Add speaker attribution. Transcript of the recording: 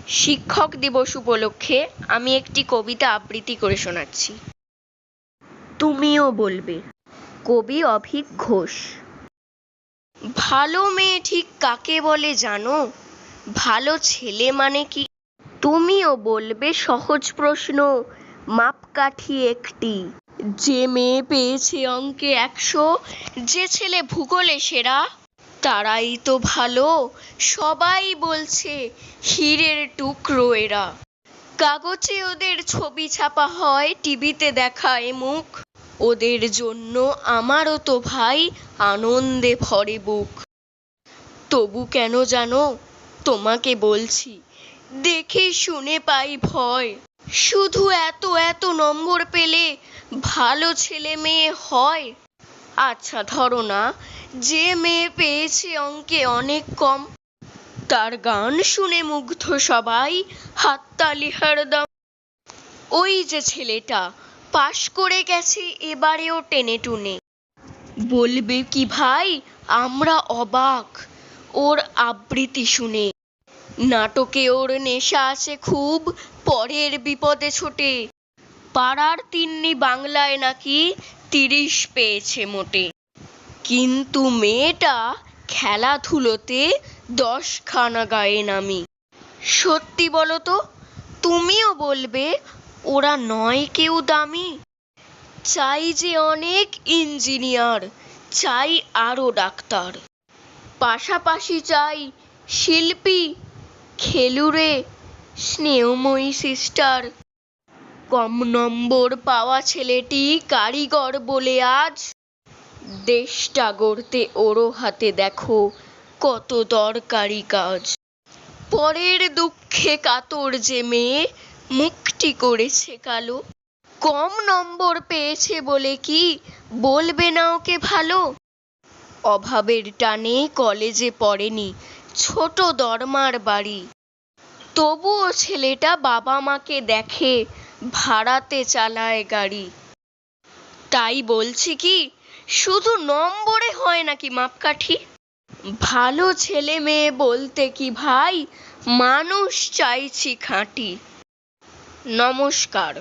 Speaker 1: শিক্ষক দিবস উপলক্ষে আমি একটি কবিতা আবৃত্তি করে শোনাচ্ছি। তুমিও বলবে। কবি অভিক ঘোষ। ভালো মেয়ে ঠিক কাকে বলে জানো? ভালো ছেলে মানে কি? তুমিও বলবে সহজ প্রশ্ন, মাপকাঠি একটি। যে মেয়ে পেয়েছে অঙ্কে 100, যে ছেলে ভূগোলে সেরা, তারাই তো ভালো। সবাই বলছে হীরের টুকরো এরা। কাগজে ওদের ছবি ছাপা হয়, টিভিতে দেখায় মুখ। ওদের জন্য আমারও তো ভাই আনন্দে ভরে বুক। তবু কেন জানো তোমাকে বলছি, দেখে শুনে পাই ভয়। শুধু এত এত নম্বর পেলে ভালো ছেলে মেয়ে হয়? আচ্ছা ধরো না, যে মেয়ে পেয়েছে অঙ্কে অনেক কম, তার গান শুনে মুগ্ধ সবাই, হাততালি হরদম। ওই যে ছেলেটা পাশ করে গেছে এবারেও টেনে টুনে, বলবে কি ভাই আমরা অবাক ওর আবৃত্তি শুনে। নাটকে ওর নেশা আছে খুব, পরের বিপদে ছোটে। পাড়ার তিন্নি বাংলায় নাকি 30 পেয়েছে মোটে। কিন্তু মেয়েটা খেলাধুলোতে 10 খানা গায়ে নামি। সত্যি বলো তো, তুমিও বলবে ওরা নয় কেউ দামি। চাই যে অনেক ইঞ্জিনিয়ার, চাই আরো ডাক্তার, পাশাপাশি চাই শিল্পী, খেলুড়ে, স্নেহময়ী সিস্টার। কম নম্বর পাওয়া ছেলেটি কারিগর বলে আজ দেশটা গড়তে ওরও হাতে দেখো কত দরকারি কাজ। পরের দুঃখে কাতর যে মেয়ে মুখটি করেছে কালো, কম নম্বর পেয়েছে বলে কি বলবে না ওকে ভালো? অভাবের টানে কলেজে পড়েনি, ছোট দরমার বাড়ি, তবুও ছেলেটা বাবা মাকে দেখে ভাড়াতে চালায় গাড়ি। তাই বলছি কি, শুধু নম্বরে হয় নাকি মাপকাঠি? ভালো ছেলে মেয়ে বলতে কি ভাই মানুষ চাইছি খাঁটি। নমস্কার।